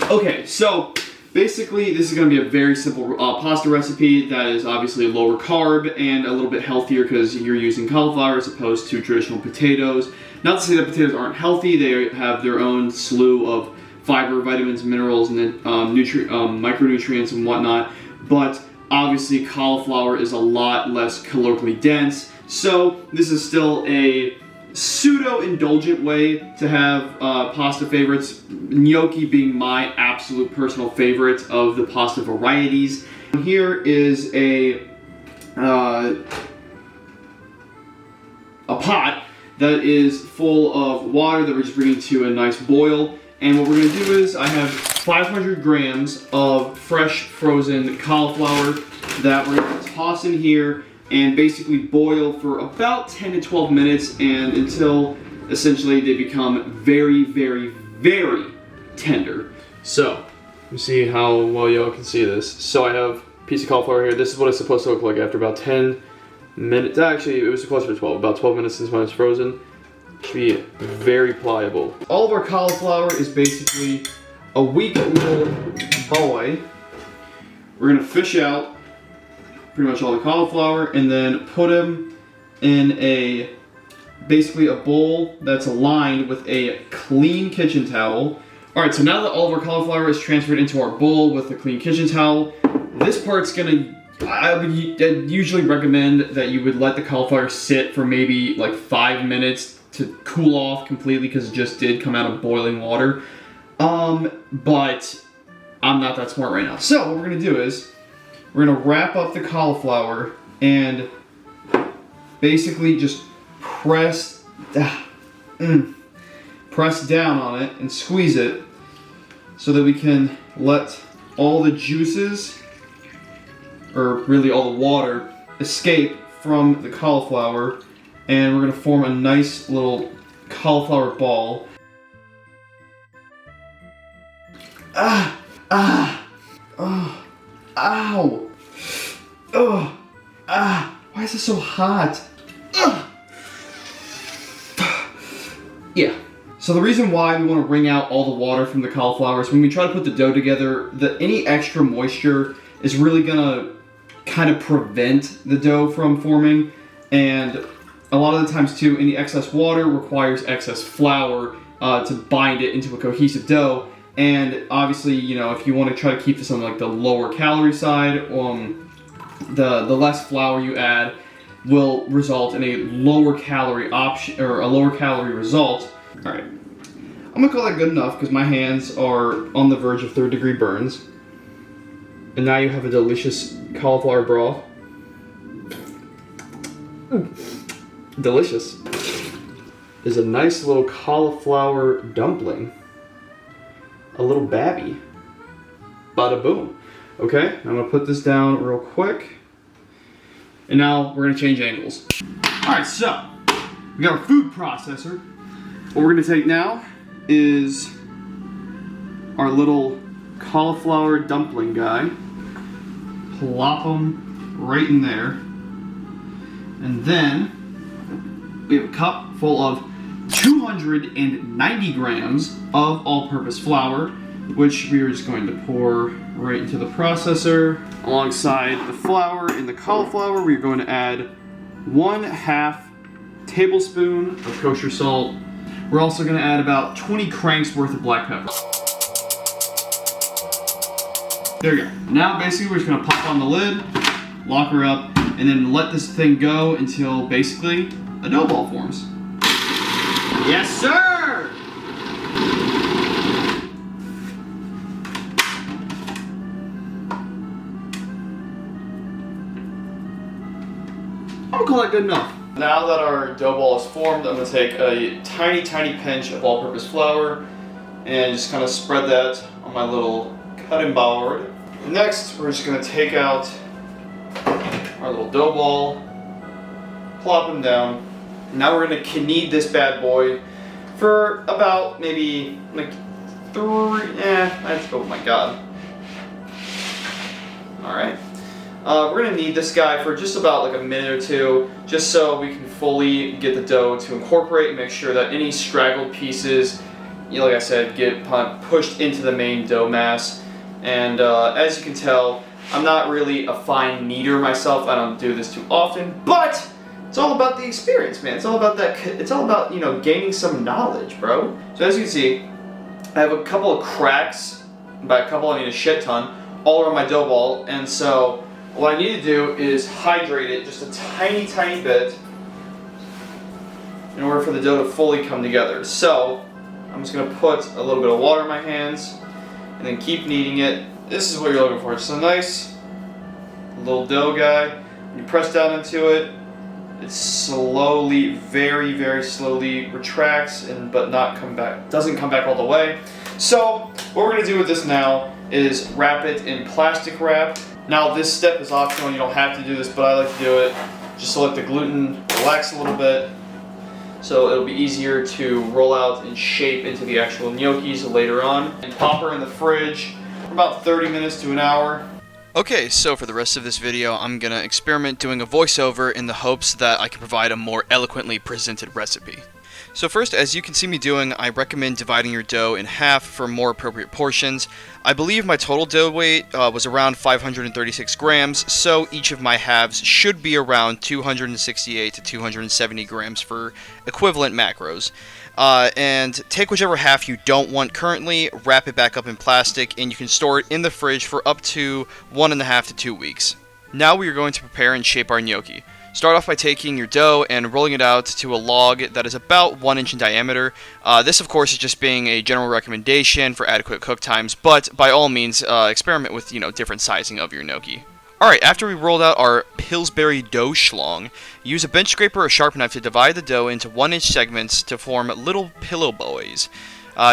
Okay, so basically this is going to be a very simple pasta recipe that is obviously lower carb and a little bit healthier because you're using cauliflower as opposed to traditional potatoes. Not to say that potatoes aren't healthy, they have their own slew of fiber, vitamins, minerals, and micronutrients and whatnot, but obviously cauliflower is a lot less calorically dense, so this is still a pseudo-indulgent way to have pasta favorites, gnocchi being my absolute personal favorite of the pasta varieties. Here is a pot that is full of water that we're just bringing to a nice boil. And what we're going to do is I have 500 grams of fresh frozen cauliflower that we're going to toss in here and basically boil for about 10 to 12 minutes and until essentially they become very, very, very tender. So, let me see how well y'all can see this. So I have a piece of cauliflower here. This is what it's supposed to look like after about 10 minutes. Actually, it was closer to 12. About 12 minutes since when it's frozen. Should be very pliable. All of our cauliflower is basically a weak little boy. We're gonna fish out pretty much all the cauliflower and then put him in basically a bowl that's aligned with a clean kitchen towel. Alright, so now that all of our cauliflower is transferred into our bowl with a clean kitchen towel, this part's I would usually recommend that you would let the cauliflower sit for maybe like 5 minutes to cool off completely because it just did come out of boiling water. But I'm not that smart right now. So what we're gonna do is we're gonna wrap up the cauliflower and basically just press down on it and squeeze it so that we can let all the juices, or really all the water, escape from the cauliflower. And we're gonna form a nice little cauliflower ball. Ow! Why is it so hot? Yeah. So the reason why we want to wring out all the water from the cauliflower is when we try to put the dough together, any extra moisture is really gonna kind of prevent the dough from forming, and a lot of the times too, any excess water requires excess flour to bind it into a cohesive dough. And obviously, you know, if you want to try to keep this on like the lower calorie side, the less flour you add will result in a lower calorie option or a lower calorie result. All right, I'm gonna call that good enough because my hands are on the verge of 3rd-degree burns. And now you have a delicious cauliflower broth. Delicious. There's a nice little cauliflower dumpling. A little babby. Bada boom. Okay, I'm gonna put this down real quick. And now we're gonna change angles. Alright, so we got our food processor. What we're gonna take now is our little cauliflower dumpling guy. Plop them right in there. And then we have a cup full of 290 grams of all-purpose flour, which we are just going to pour right into the processor. Alongside the flour and the cauliflower, we're going to add 1/2 tablespoon of kosher salt. We're also going to add about 20 cranks worth of black pepper. There we go. Now basically we're just going to pop on the lid, lock her up, and then let this thing go until basically a dough ball forms. Yes, sir! I'm gonna call that good enough. Now that our dough ball is formed, I'm gonna take a tiny, tiny pinch of all-purpose flour and just kind of spread that on my little cutting board. Next, we're just gonna take out our little dough ball, plop him down. Now we're gonna knead this bad boy for about maybe like oh my god. Alright. We're gonna knead this guy for just about like a minute or two, just so we can fully get the dough to incorporate and make sure that any straggled pieces like I said, get pushed into the main dough mass. And as you can tell, I'm not really a fine kneader myself. I don't do this too often, but it's all about the experience, man. It's all about that. It's all about, you know, gaining some knowledge, bro. So as you can see, I have a couple of cracks. By a couple, I mean a shit ton, all around my dough ball. And so what I need to do is hydrate it just a tiny, tiny bit in order for the dough to fully come together. So I'm just gonna put a little bit of water in my hands and then keep kneading it. This is what you're looking for. Just a nice little dough guy. You press down into it. It slowly, very, very slowly retracts, but doesn't come back all the way. So what we're gonna do with this now is wrap it in plastic wrap. Now this step is optional. You don't have to do this, but I like to do it just to let the gluten relax a little bit, so it'll be easier to roll out and shape into the actual gnocchis later on. And pop her in the fridge for about 30 minutes to an hour. Okay, so for the rest of this video, I'm gonna experiment doing a voiceover in the hopes that I can provide a more eloquently presented recipe. So first, as you can see me doing, I recommend dividing your dough in half for more appropriate portions. I believe my total dough weight was around 536 grams, so each of my halves should be around 268 to 270 grams for equivalent macros. And take whichever half you don't want currently, wrap it back up in plastic, and you can store it in the fridge for up to 1.5 to 2 weeks. Now we are going to prepare and shape our gnocchi. Start off by taking your dough and rolling it out to a log that is about 1 inch in diameter. This, of course, is just being a general recommendation for adequate cook times, but by all means, experiment with, different sizing of your gnocchi. Alright, after we rolled out our Pillsbury dough schlong, use a bench scraper or a sharp knife to divide the dough into 1-inch segments to form little pillow boys.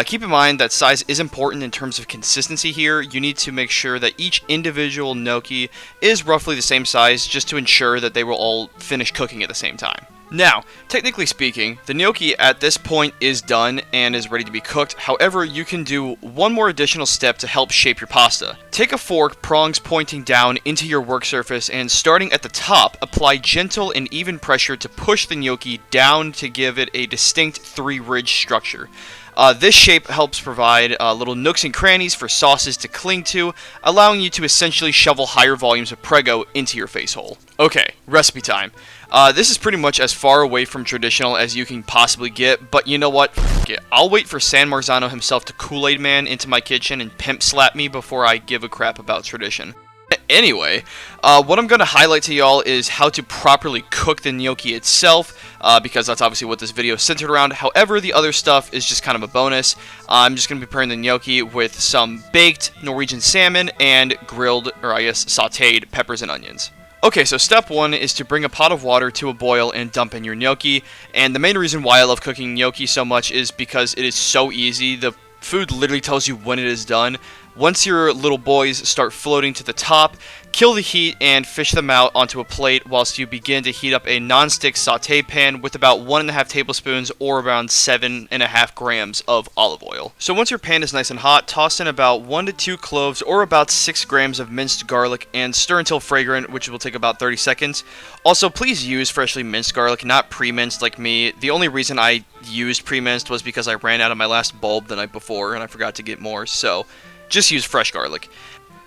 Keep in mind that size is important in terms of consistency here. You need to make sure that each individual gnocchi is roughly the same size just to ensure that they will all finish cooking at the same time. Now, technically speaking, the gnocchi at this point is done and is ready to be cooked. However, you can do one more additional step to help shape your pasta. Take a fork, prongs pointing down into your work surface, and starting at the top, apply gentle and even pressure to push the gnocchi down to give it a distinct 3-ridge structure. This shape helps provide little nooks and crannies for sauces to cling to, allowing you to essentially shovel higher volumes of Prego into your face hole. Okay, recipe time. This is pretty much as far away from traditional as you can possibly get, but you know what? F it. I'll wait for San Marzano himself to Kool-Aid Man into my kitchen and pimp slap me before I give a crap about tradition. Anyway, what I'm going to highlight to y'all is how to properly cook the gnocchi itself, because that's obviously what this video is centered around. However, the other stuff is just kind of a bonus. I'm just going to be preparing the gnocchi with some baked Norwegian salmon and grilled, or I guess sauteed, peppers and onions. Okay, so step 1 is to bring a pot of water to a boil and dump in your gnocchi, and the main reason why I love cooking gnocchi so much is because it is so easy. The food literally tells you when it is done. Once your little boys start floating to the top, kill the heat and fish them out onto a plate whilst you begin to heat up a non-stick saute pan with about 1.5 tablespoons or around 7.5 grams of olive oil. So once your pan is nice and hot, toss in about 1 to 2 cloves or about 6 grams of minced garlic and stir until fragrant, which will take about 30 seconds. Also, please use freshly minced garlic, not pre-minced like me. The only reason I used pre-minced was because I ran out of my last bulb the night before and I forgot to get more, so just use fresh garlic.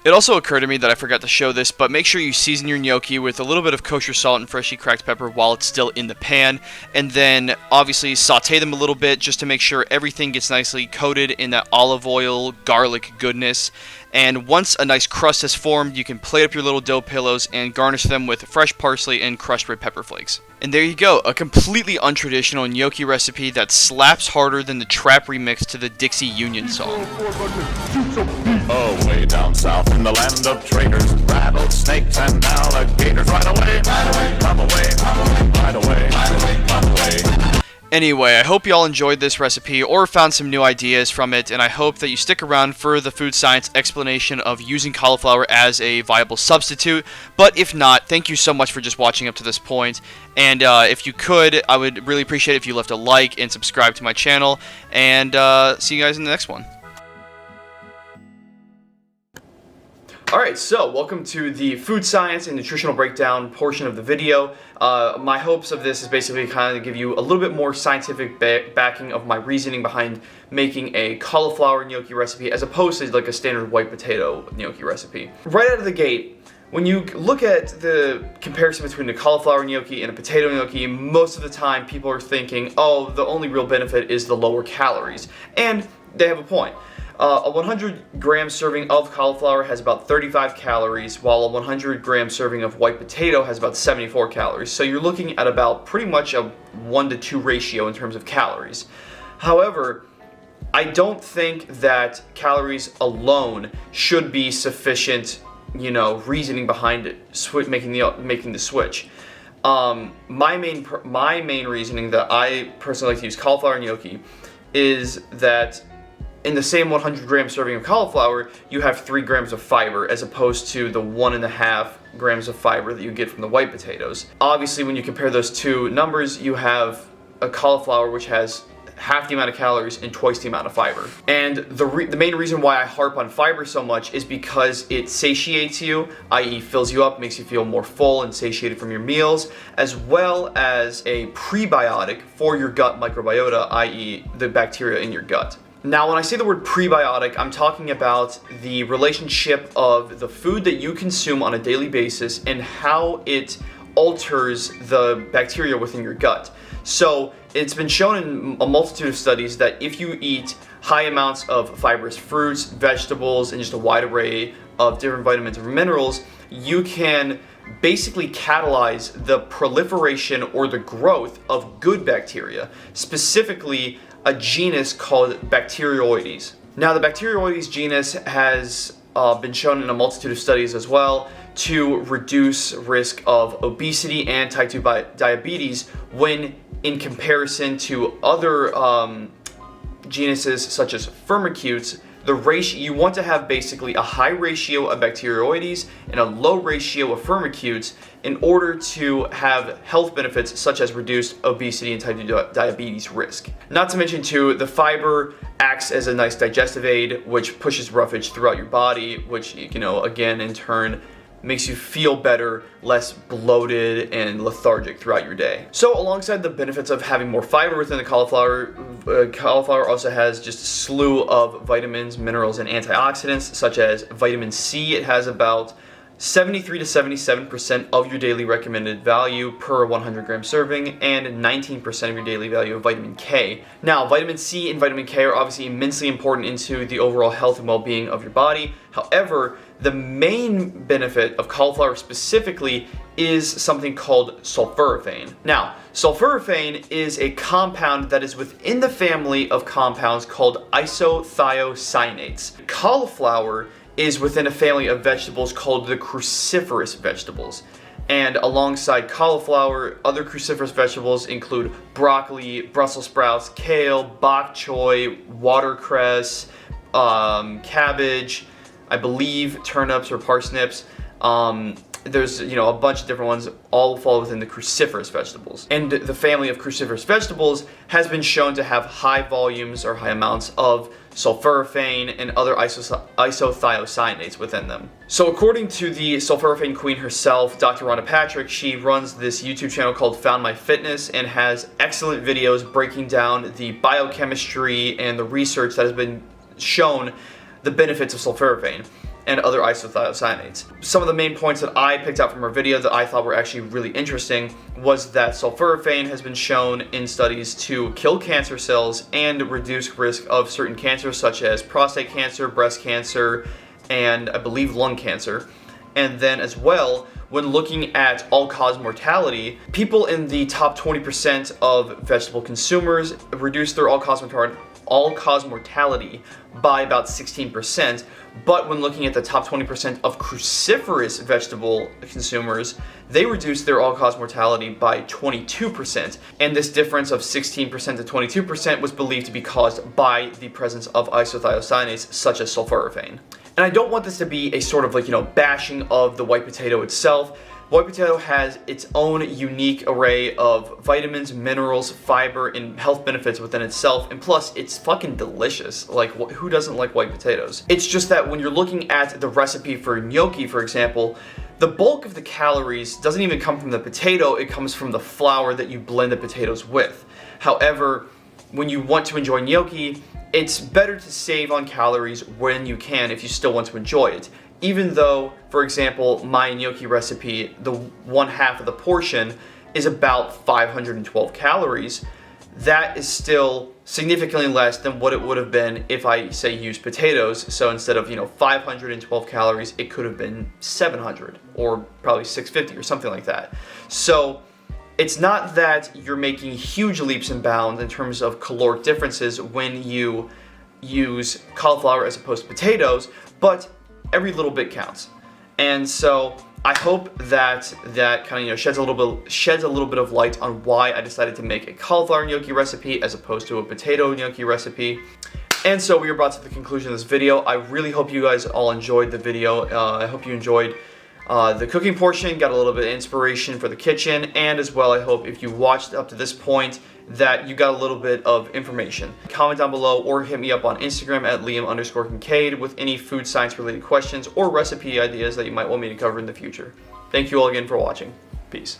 It also occurred to me that I forgot to show this, but make sure you season your gnocchi with a little bit of kosher salt and freshly cracked pepper while it's still in the pan, and then obviously saute them a little bit just to make sure everything gets nicely coated in that olive oil garlic goodness. And once a nice crust has formed, you can plate up your little dough pillows and garnish them with fresh parsley and crushed red pepper flakes. And there you go, a completely untraditional gnocchi recipe that slaps harder than the trap remix to the Dixie Union song. Oh, way down south in the land of traders, rattlesnakes and alligators. Right away, come away, right away, come away. Anyway, I hope y'all enjoyed this recipe or found some new ideas from it, and I hope that you stick around for the food science explanation of using cauliflower as a viable substitute. But if not, thank you so much for just watching up to this point. And if you could, I would really appreciate it if you left a like and subscribe to my channel. And see you guys in the next one. Alright, so welcome to the food science and nutritional breakdown portion of the video. My hopes of this is basically kind of to give you a little bit more scientific backing of my reasoning behind making a cauliflower gnocchi recipe as opposed to like a standard white potato gnocchi recipe. Right out of the gate, when you look at the comparison between a cauliflower gnocchi and a potato gnocchi, most of the time people are thinking, oh, the only real benefit is the lower calories. And they have a point. A 100-gram serving of cauliflower has about 35 calories, while a 100-gram serving of white potato has about 74 calories. So you're looking at about pretty much a 1-to-2 ratio in terms of calories. However, I don't think that calories alone should be sufficient, reasoning behind it, making the switch. My main reasoning that I personally like to use cauliflower gnocchi is that in the same 100-gram serving of cauliflower, you have 3 grams of fiber as opposed to the 1.5 grams of fiber that you get from the white potatoes. Obviously, when you compare those two numbers, you have a cauliflower which has half the amount of calories and twice the amount of fiber. And the main reason why I harp on fiber so much is because it satiates you, i.e. fills you up, makes you feel more full and satiated from your meals, as well as a prebiotic for your gut microbiota, i.e. the bacteria in your gut. Now, when I say the word prebiotic, I'm talking about the relationship of the food that you consume on a daily basis and how it alters the bacteria within your gut. So, it's been shown in a multitude of studies that if you eat high amounts of fibrous fruits, vegetables, and just a wide array of different vitamins and minerals, you can basically catalyze the proliferation or the growth of good bacteria, specifically a genus called Bacteroides. Now, the Bacteroides genus has been shown in a multitude of studies as well to reduce risk of obesity and type 2 diabetes when in comparison to other genuses such as firmicutes. You want to have basically a high ratio of Bacteroides and a low ratio of firmicutes in order to have health benefits such as reduced obesity and type 2 diabetes risk. Not to mention too, the fiber acts as a nice digestive aid which pushes roughage throughout your body, which again in turn makes you feel better, less bloated and lethargic throughout your day. So alongside the benefits of having more fiber within the cauliflower, cauliflower also has just a slew of vitamins, minerals, and antioxidants such as vitamin C. It has about 73 to 77% of your daily recommended value per 100-gram serving and 19% of your daily value of vitamin K. Now, vitamin C and vitamin K are obviously immensely important into the overall health and well-being of your body. However, the main benefit of cauliflower specifically is something called sulforaphane. Now, sulforaphane is a compound that is within the family of compounds called isothiocyanates. Cauliflower is within a family of vegetables called the cruciferous vegetables. And alongside cauliflower, other cruciferous vegetables include broccoli, Brussels sprouts, kale, bok choy, watercress, cabbage, I believe turnips or parsnips. There's a bunch of different ones, all fall within the cruciferous vegetables. And the family of cruciferous vegetables has been shown to have high volumes or high amounts of sulforaphane and other isothiocyanates within them. So according to the sulforaphane queen herself, Dr. Rhonda Patrick, she runs this YouTube channel called Found My Fitness and has excellent videos breaking down the biochemistry and the research that has been shown the benefits of sulforaphane and other isothiocyanates. Some of the main points that I picked out from her video that I thought were actually really interesting was that sulforaphane has been shown in studies to kill cancer cells and reduce risk of certain cancers such as prostate cancer, breast cancer, and I believe lung cancer. And then as well, when looking at all-cause mortality, people in the top 20% of vegetable consumers reduce their all-cause mortality by about 16%, but when looking at the top 20% of cruciferous vegetable consumers, they reduced their all-cause mortality by 22%, and this difference of 16% to 22% was believed to be caused by the presence of isothiocyanates such as sulforaphane. And I don't want this to be a sort of bashing of the white potato itself. White potato has its own unique array of vitamins, minerals, fiber, and health benefits within itself, and plus, it's fucking delicious. Like, who doesn't like white potatoes? It's just that when you're looking at the recipe for gnocchi, for example, the bulk of the calories doesn't even come from the potato, it comes from the flour that you blend the potatoes with. However, when you want to enjoy gnocchi, it's better to save on calories when you can if you still want to enjoy it. Even though, for example, my gnocchi recipe, the 1/2 of the portion is about 512 calories, that is still significantly less than what it would have been if I, say, used potatoes. So instead of, 512 calories, it could have been 700 or probably 650 or something like that. So it's not that you're making huge leaps and bounds in terms of caloric differences when you use cauliflower as opposed to potatoes, but every little bit counts. And so I hope that kind of sheds a little bit of light on why I decided to make a cauliflower gnocchi recipe as opposed to a potato gnocchi recipe. And so we are brought to the conclusion of this video. I really hope you guys all enjoyed the video. I hope you enjoyed the cooking portion, got a little bit of inspiration for the kitchen, and as well, I hope if you watched up to this point that you got a little bit of information. Comment down below or hit me up on Instagram at Liam_Kincaid with any food science related questions or recipe ideas that you might want me to cover in the future. Thank you all again for watching. Peace.